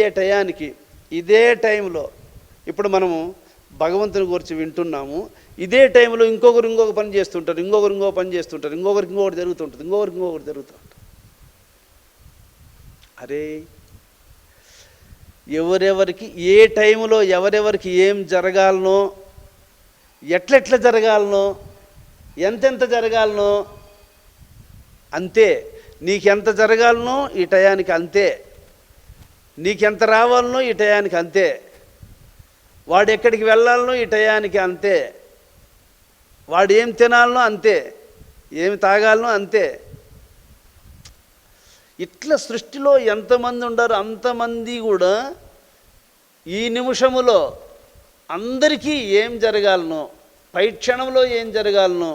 ఏ టయానికి, ఇదే టైంలో ఇప్పుడు మనము భగవంతుని గురించి వింటున్నాము, ఇదే టైంలో ఇంకొక పని చేస్తుంటారు, ఇంకో పని చేస్తుంటారు, ఇంకొకటి జరుగుతుంటుంది, ఇంకొకటి జరుగుతుంటుంది. అరే ఎవరెవరికి ఏ టైంలో ఎవరెవరికి ఏం జరగాలనో, ఎట్లెట్ల జరగాలనో, ఎంతెంత జరగాలనో అంతే. నీకెంత జరగాలనో ఈ టయానికి అంతే, నీకెంత రావాలనో ఈ టయానికి అంతే, వాడు ఎక్కడికి వెళ్ళాలనో ఈ టయానికి అంతే, వాడు ఏం తినాలనో అంతే, ఏమి తాగాలనో అంతే. ఇట్లా సృష్టిలో ఎంతమంది ఉండారో అంతమంది కూడా ఈ నిమిషములో అందరికీ ఏం జరగాలనో, పై క్షణంలో ఏం జరగాలనో,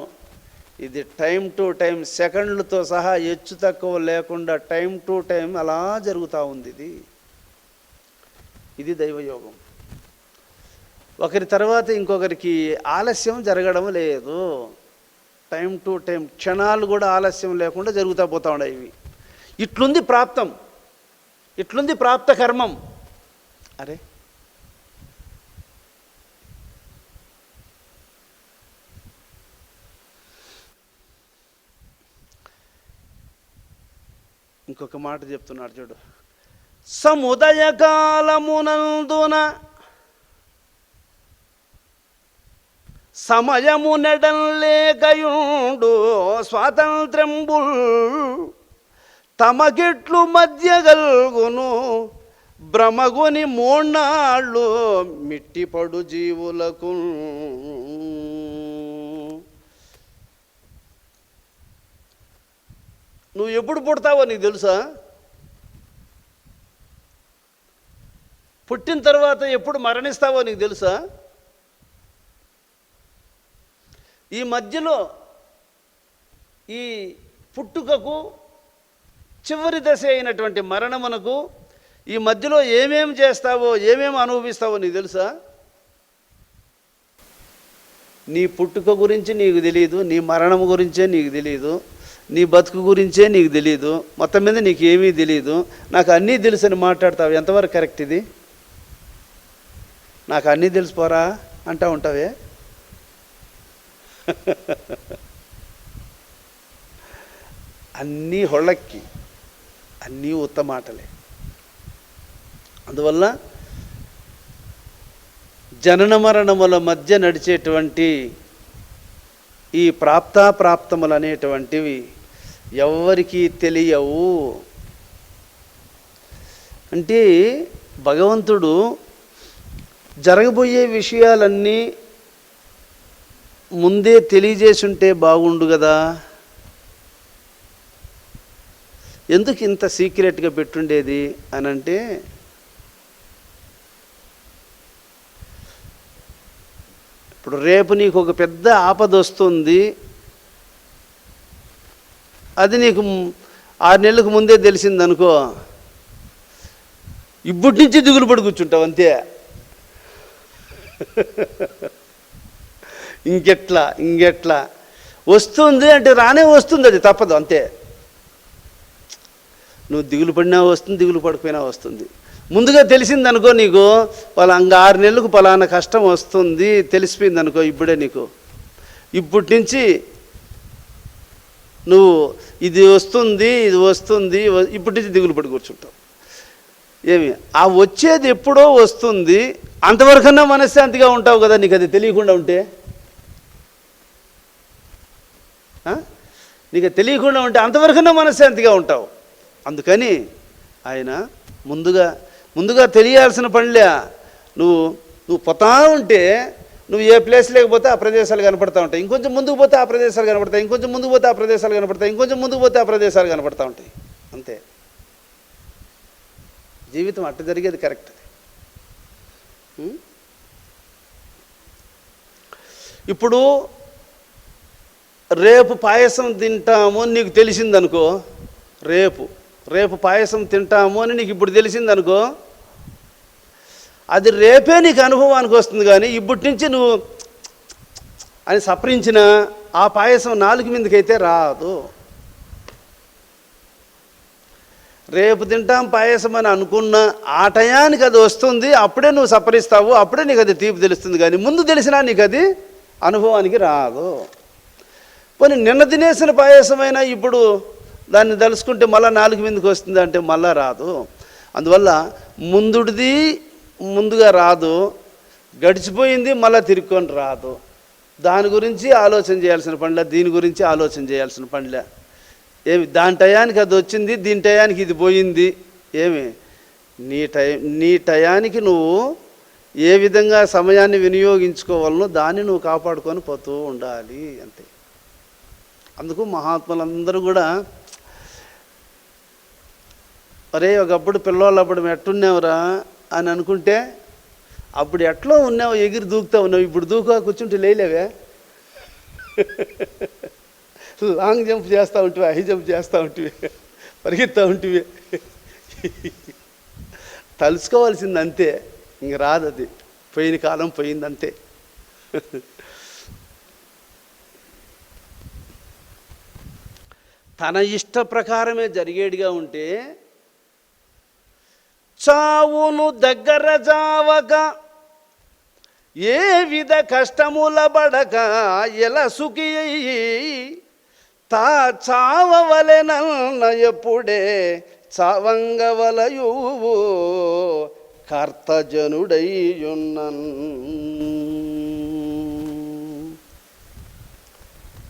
ఇది టైం టు టైం సెకండ్లతో సహా హెచ్చు తక్కువ లేకుండా టైం టు టైం అలా జరుగుతూ ఉంది. ఇది దైవయోగం. ఒకరి తర్వాత ఇంకొకరికి ఆలస్యం జరగడం లేదు. టైం టు టైం క్షణాలు కూడా ఆలస్యం లేకుండా జరుగుతూ పోతూ ఉన్నాయి. ఇవి ఇట్లుంది ప్రాప్తం, ఇట్లుంది ప్రాప్త కర్మం. అరే ఇంకొక మాట చెప్తున్నాడు చూడు. సముదయ కాలమునందున సమయము నెడలేకయుండు స్వాతంత్ర్యంబుల్ తమకెట్లు మధ్య గల్గును భ్రమగుని మోన్నాళ్ళు మిట్టిపడు జీవులకు. నువ్వు ఎప్పుడు పుడతావో నీకు తెలుసా? పుట్టిన తర్వాత ఎప్పుడు మరణిస్తావో నీకు తెలుసా? ఈ మధ్యలో ఈ పుట్టుకకు చివరి దశ అయినటువంటి మరణమునకు ఈ మధ్యలో ఏమేమి చేస్తావో ఏమేమి అనుభవిస్తావో నీకు తెలుసా? నీ పుట్టుక గురించి నీకు తెలియదు, నీ మరణం గురించే నీకు తెలియదు, నీ బతుకు గురించే నీకు తెలియదు, మొత్తం మీద నీకు ఏమీ తెలియదు. నాకు అన్నీ తెలుసని మాట్లాడతావు. ఎంతవరకు కరెక్ట్ ఇది? నాకు అన్నీ తెలిసిపోరా అంటూ ఉంటావే. అన్నీ హొళ్ళక్కి, అన్నీ ఉత్త మాటలే. అందువల్ల జనన మరణముల మధ్య నడిచేటువంటి ఈ ప్రాప్తాప్రాప్తములు అనేటువంటివి ఎవరికీ తెలియవు. అంటే భగవంతుడు జరగబోయే విషయాలన్నీ ముందే తెలియజేసి ఉంటే బాగుండు కదా. ఎందుకు ఇంత సీక్రెట్గా పెట్టుండేది అని అంటే, ఇప్పుడు రేపు నీకు ఒక పెద్ద ఆపద వస్తుంది, అది నీకు 6 నెలలకు ముందే తెలిసిందనుకో, ఇప్పటి నుంచి దిగులు పడి కూర్చుంటావు అంతే. ఇంకెట్లా వస్తుంది అంటే రానే వస్తుంది, అది తప్పదు అంతే. నువ్వు దిగులు పడినా వస్తుంది, దిగులు పడిపోయినా వస్తుంది. ముందుగా తెలిసిందనుకో నీకు, వాళ్ళ 6 నెలలకు పలానా కష్టం వస్తుంది తెలిసిపోయింది అనుకో, ఇప్పుడే నీకు ఇప్పటి నుంచి నువ్వు ఇది వస్తుంది ఇప్పటి నుంచి దిగులు పడి కూర్చుంటావు. ఏమి ఆ వచ్చేది ఎప్పుడో వస్తుంది, అంతవరకన్నా మనశ్శాంతిగా ఉంటావు కదా నీకు అది తెలియకుండా ఉంటే. నీకు తెలియకుండా ఉంటే అంతవరకన్నా మనశ్శాంతిగా ఉంటావు. అందుకని ఆయన ముందుగా తెలియాల్సిన పనిలే. నువ్వు పోతా ఉంటే నువ్వు ఏ ప్లేస్ లేకపోతే ఆ ప్రదేశాలు కనపడతా ఉంటాయి, ఇంకొంచెం ముందుకు పోతే ఆ ప్రదేశాలు కనపడతాయి, ఇంకొంచెం ముందుకు పోతే ఆ ప్రదేశాలు కనపడతాయి, ఇంకొంచెం ముందుకు పోతే ఆ ప్రదేశాలు కనపడతా ఉంటాయి. అంతే జీవితం, అట్ట జరిగేది కరెక్ట్. ఇప్పుడు రేపు పాయసం తింటాము అని నీకు తెలిసిందనుకో, రేపు పాయసం తింటాము అని నీకు ఇప్పుడు తెలిసిందనుకో, అది రేపే నీకు అనుభవానికి వస్తుంది. కానీ ఇప్పటి నుంచి నువ్వు అని సపరించిన ఆ పాయసం 4 మీదకైతే రాదు. రేపు తింటాం పాయసం అని అనుకున్న ఆ టయానికి అది వస్తుంది, అప్పుడే నువ్వు సపరిస్తావు, అప్పుడే నీకు అది తీపి తెలుస్తుంది. కానీ ముందు తెలిసినా నీకు అది అనుభవానికి రాదు. పోనీ నిన్న తినేసిన పాయసమైనా ఇప్పుడు దాన్ని తలుసుకుంటే మళ్ళీ 4 మీదకి వస్తుంది అంటే మళ్ళా రాదు. అందువల్ల ముందుగా రాదు, గడిచిపోయింది మళ్ళీ తిరుక్కొని రాదు. దాని గురించి ఆలోచన చేయాల్సిన పనిలే, దీని గురించి ఆలోచన చేయాల్సిన పనిలే. ఏమి దాని టయానికి అది వచ్చింది, దీని టయానికి ఇది పోయింది. ఏమి నీ టయానికి నువ్వు ఏ విధంగా సమయాన్ని వినియోగించుకోవాలనో దాన్ని నువ్వు కాపాడుకొని పోతూ ఉండాలి అంతే. అందుకు మహాత్ములందరూ కూడా, అరే ఒకప్పుడు పిల్లవాళ్ళు అప్పుడు ఎట్టున్నావురా అని అనుకుంటే, అప్పుడు ఎట్లా ఉన్నావు, ఎగిరి దూకుతా ఉన్నావు, ఇప్పుడు దూకా కూర్చుంటే లేలేవే. లాంగ్ జంప్ చేస్తూ ఉంటివి, హై జంప్ చేస్తూ ఉంటివి, పరిగెత్తా ఉంటివి. తలుసుకోవాల్సింది అంతే, ఇంక రాదు. అది పోయిన కాలం పోయిందంతే. తన ఇష్ట ప్రకారమే జరిగేడిగా ఉంటే చావును దగ్గర జావక ఏ విధ కష్టముల బడక ఎలా సుఖి తా చావవలెనన్న ఎప్పుడే చావంగవలయు కర్తజనుడైయున్నన్.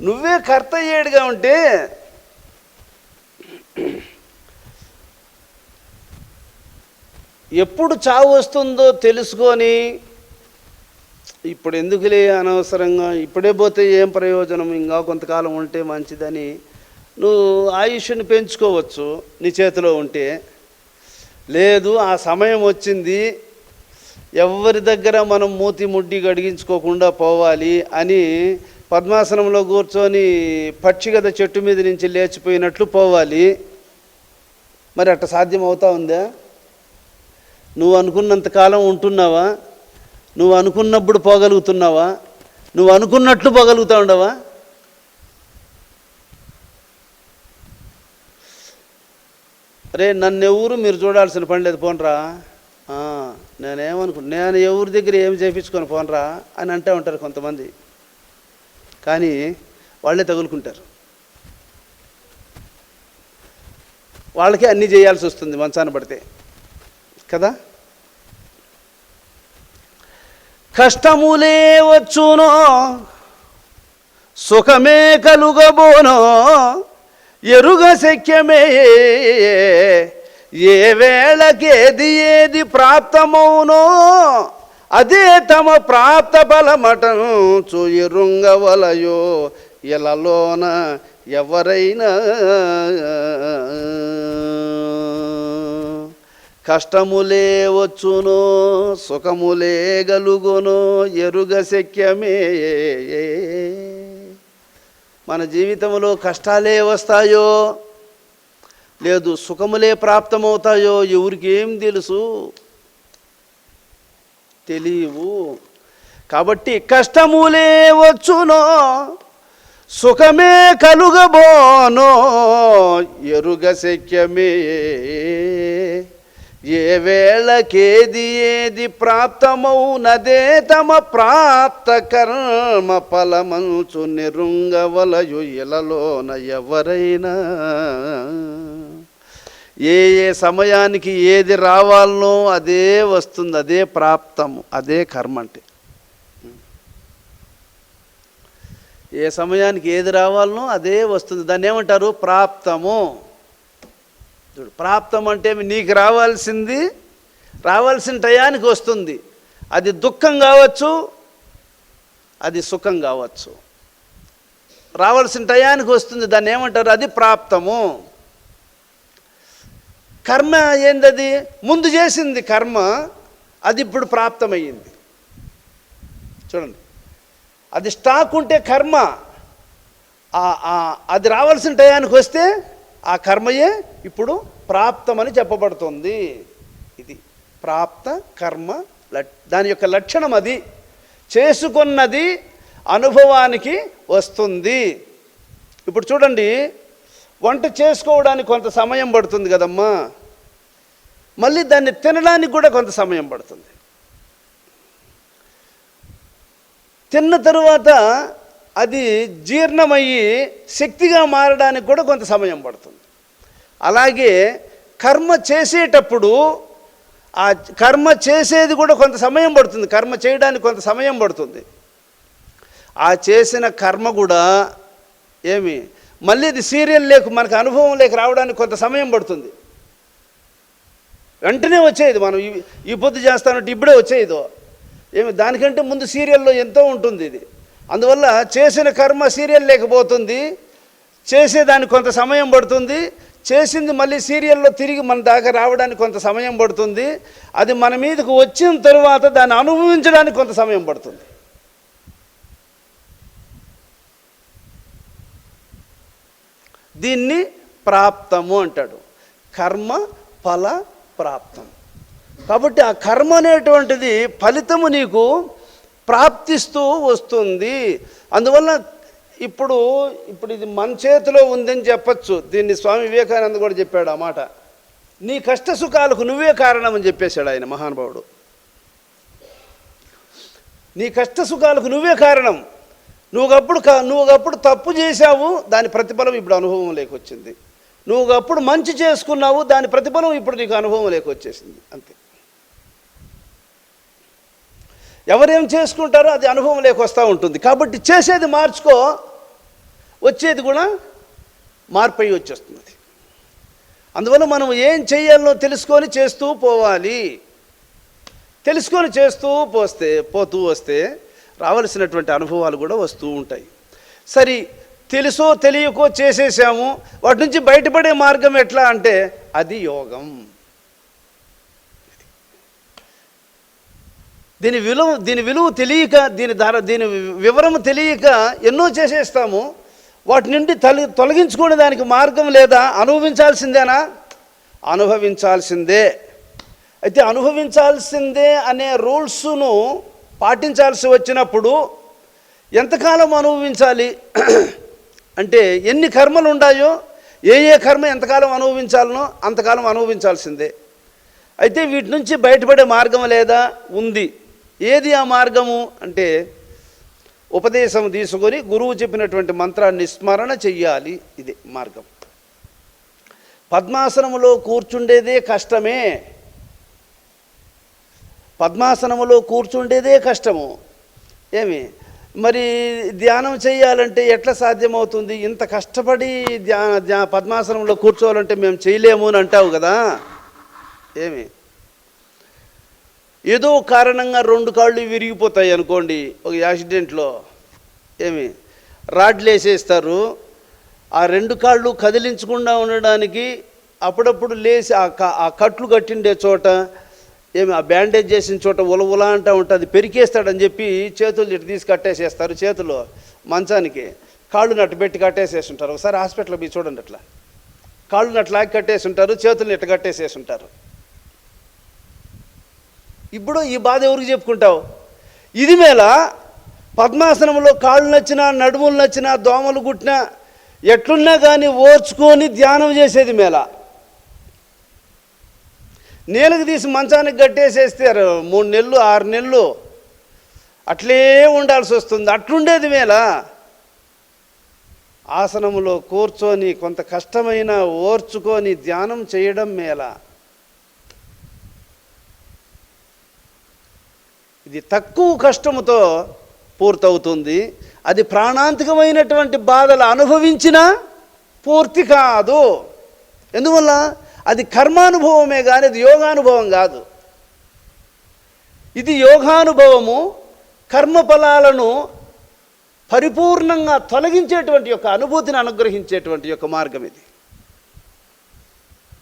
నువ్వే కర్త అయ్యేడుగా ఉంటే ఎప్పుడు చావు వస్తుందో తెలుసుకొని ఇప్పుడు ఎందుకులే అనవసరంగా, ఇప్పుడే పోతే ఏం ప్రయోజనం, ఇంకా కొంతకాలం ఉంటే మంచిదని నువ్వు ఆయుష్ని పెంచుకోవచ్చు నీ చేతిలో ఉంటే. లేదు, ఆ సమయం వచ్చింది, ఎవరి దగ్గర మనం మూతి ముడ్డి గడిగించుకోకుండా పోవాలి అని పద్మాసనంలో కూర్చొని పక్షి గద చెట్టు మీద నుంచి లేచిపోయినట్లు పోవాలి. మరి అట్ట సాధ్యం అవుతా ఉందా? నువ్వు అనుకున్నంతకాలం ఉంటున్నావా? నువ్వు అనుకున్నప్పుడు పోగలుగుతున్నావా? నువ్వు అనుకున్నట్లు పోగలుగుతా ఉండవా? రే, నన్నెవరు మీరు చూడాల్సిన పని లేదు, పోనరా. నేను ఎవరి దగ్గర ఏమి చేయించుకొని పోనరా అని అంటూ ఉంటారు కొంతమంది. కానీ వాళ్ళే తగులుకుంటారు. వాళ్ళకే అన్నీ చేయాల్సి వస్తుంది మంచాన పడితే కదా. కష్టములే వచ్చునో సుఖమే కలుగబోనో ఎరుగ శక్యమే, ఏ వేళకేది ఏది ప్రాప్తమౌనో అదే తమ ప్రాప్త బలమటంచు ఎరుంగవలయో ఇలలోన ఎవరైనా. కష్టములే వచ్చునో సుఖములే గలుగునో ఎరుగ శక్యమే. మన జీవితంలో కష్టాలే వస్తాయో లేదు సుఖములే ప్రాప్తమవుతాయో ఎవరికి ఏం తెలుసు? తెలియవు. కాబట్టి కష్టములే వచ్చునో సుఖమే కలుగబోనో ఎరుగ శక్యమే, ఏ వేళకేది ఏది ప్రాప్తమౌనదే తమ ప్రాప్త కర్మ ఫలమంచు నిరుంగవలయు ఇలలోన ఎవరైనా. ఏ ఏ సమయానికి ఏది రావాలనో అదే వస్తుంది, అదే ప్రాప్తము, అదే కర్మ. అంటే ఏ సమయానికి ఏది రావాలనో అదే వస్తుంది, దాన్ని ఏమంటారు? ప్రాప్తము. చూడు, ప్రాప్తం అంటే నీకు రావాల్సిన టయానికి వస్తుంది. అది దుఃఖం కావచ్చు, అది సుఖం కావచ్చు, రావాల్సిన టయానికి వస్తుంది, దాన్ని ఏమంటారు? అది ప్రాప్తము. కర్మ ఏందది? ముందు చేసింది కర్మ, అది ఇప్పుడు ప్రాప్తమయ్యింది. చూడండి, అది స్టాక్ ఉంటే కర్మ, అది రావాల్సిన టయానికి వస్తే ఆ కర్మయే ఇప్పుడు ప్రాప్తమని చెప్పబడుతుంది. ఇది ప్రాప్త కర్మ, దాని యొక్క లక్షణం అది. చేసుకున్నది అనుభవానికి వస్తుంది. ఇప్పుడు చూడండి, వంట చేసుకోవడానికి కొంత సమయం పడుతుంది కదమ్మా, మళ్ళీ దాన్ని తినడానికి కూడా కొంత సమయం పడుతుంది. తిన్న తరువాత అది జీర్ణమయ్యి శక్తిగా మారడానికి కూడా కొంత సమయం పడుతుంది. అలాగే కర్మ చేసేటప్పుడు ఆ కర్మ చేసేది కూడా కొంత సమయం పడుతుంది, కర్మ చేయడానికి కొంత సమయం పడుతుంది. ఆ చేసిన కర్మ కూడా మళ్ళీ ఇది సీరియల్ మనకు అనుభవం రావడానికి కొంత సమయం పడుతుంది. వెంటనే వచ్చేది, మనం ఈ పొద్దు చేస్తానంటే ఇప్పుడే వచ్చేదో దానికంటే ముందు సీరియల్లో ఎంతో ఉంటుంది ఇది. అందువల్ల చేసిన కర్మ సీరియల్ లేకపోతుంది, చేసేదానికి కొంత సమయం పడుతుంది. చేసింది మళ్ళీ సీరియల్లో తిరిగి మన దాకా రావడానికి కొంత సమయం పడుతుంది. అది మన మీదకు వచ్చిన తరువాత దాన్ని అనుభవించడానికి కొంత సమయం పడుతుంది. దీన్ని ప్రాప్తము అంటాడు, కర్మ ఫల ప్రాప్తం. కాబట్టి ఆ కర్మ అనేటువంటిది ఫలితము నీకు ప్రాప్తిస్తూ వస్తుంది. అందువల్ల ఇప్పుడు ఇది మన చేతిలో ఉందని చెప్పచ్చు. దీన్ని స్వామి వివేకానంద కూడా చెప్పాడు ఆ మాట. నీ కష్ట సుఖాలకు నువ్వే కారణం అని చెప్పేశాడు ఆయన మహానుభావుడు. నీ కష్ట సుఖాలకు నువ్వే కారణం. నువ్వు తప్పు చేశావు, దాని ప్రతిఫలం ఇప్పుడు అనుభవం లేకొచ్చింది. నువ్వు అప్పుడు మంచి చేసుకున్నావు, దాని ప్రతిఫలం ఇప్పుడు నీకు అనుభవం లేకొచ్చేసింది. అంతే. ఎవరేం చేసుకుంటారో అది అనుభవం లేకొస్తూ ఉంటుంది. కాబట్టి చేసేది మార్చుకో, వచ్చేది కూడా మార్పు అయి వచ్చేస్తుంది. అందువల్ల మనం ఏం చేయాలో తెలుసుకొని చేస్తూ పోవాలి. తెలుసుకొని పోతూ వస్తే రావలసినటువంటి అనుభవాలు కూడా వస్తూ ఉంటాయి. సరే, తెలుసో తెలియకో చేసేసాము, వాటి నుంచి బయటపడే మార్గం ఎట్లా అంటే అది యోగం. దీని విలువ తెలియక, దీని వివరం తెలియక ఎన్నో చేసేస్తాము. వాటి నుండి తొలగించుకునే దానికి మార్గం లేదా? అనుభవించాల్సిందేనా? అనుభవించాల్సిందే. అయితే అనుభవించాల్సిందే అనే రూల్స్ను పాటించాల్సి వచ్చినప్పుడు ఎంతకాలం అనుభవించాలి అంటే ఎన్ని కర్మలు ఉన్నాయో, ఏ కర్మ ఎంతకాలం అనుభవించాలనో అంతకాలం అనుభవించాల్సిందే. అయితే వీటి నుంచి బయటపడే మార్గం లేదా? ఉంది. ఏది ఆ మార్గము అంటే ఉపదేశం తీసుకొని గురువు చెప్పినటువంటి మంత్రాన్ని స్మరణ చెయ్యాలి. ఇది మార్గం. పద్మాసనములో కూర్చుండేదే కష్టమే. పద్మాసనములో కూర్చుండేదే కష్టము. ఏమి మరి ధ్యానం చేయాలంటే ఎట్లా సాధ్యమవుతుంది? ఇంత కష్టపడి పద్మాసనంలో కూర్చోవాలంటే మేము చేయలేము అని అంటావు కదా. ఏమి ఏదో కారణంగా 2 కాళ్ళు విరిగిపోతాయి అనుకోండి, ఒక యాక్సిడెంట్లో. ఏమి రాడ్లు వేసేస్తారు. ఆ 2 కాళ్ళు కదిలించకుండా ఉండడానికి అప్పుడప్పుడు లేచి ఆ కట్లు కట్టిండే చోట, ఆ బ్యాండేజ్ చేసిన చోట ఉలవులా అంటూ ఉంటుంది, పెరికేస్తాడని చెప్పి చేతులు ఇటు తీసి కట్టేసేస్తారు. చేతులు మంచానికి కాళ్ళు నట్టు పెట్టి కట్టేసేసి ఉంటారు. ఒకసారి హాస్పిటల్లో పోయి చూడండి, అట్లా కాళ్ళు నట్లాగి కట్టేసి ఉంటారు, చేతులు ఇట్టు కట్టేసేసి ఉంటారు. ఇప్పుడు ఈ బాధ ఎవరికి చెప్పుకుంటావు? ఇది మేళ పద్మాసనంలో కాళ్ళు నచ్చినా, నడుములు నచ్చినా, దోమలు కుట్టినా, ఎట్లున్నా కానీ ఓర్చుకొని ధ్యానం చేసేది మేళ. నేలకు తీసి మంచానికి కట్టేసేస్తారు 3 నెలలు 6 నెలలు అట్లే ఉండాల్సి వస్తుంది. అట్లుండేది మేళ. ఆసనములో కూర్చొని కొంత కష్టమైన ఓర్చుకొని ధ్యానం చేయడం మేళ. ఇది తక్కువ కష్టముతో పూర్తవుతుంది. అది ప్రాణాంతకమైనటువంటి బాధలు అనుభవించినా పూర్తి కాదు. ఎందువల్ల? అది కర్మానుభవమే కానీ అది యోగానుభవం కాదు. ఇది యోగానుభవము, కర్మఫలాలను పరిపూర్ణంగా తొలగించేటువంటి యొక్క అనుభూతిని అనుగ్రహించేటువంటి యొక్క మార్గం ఇది.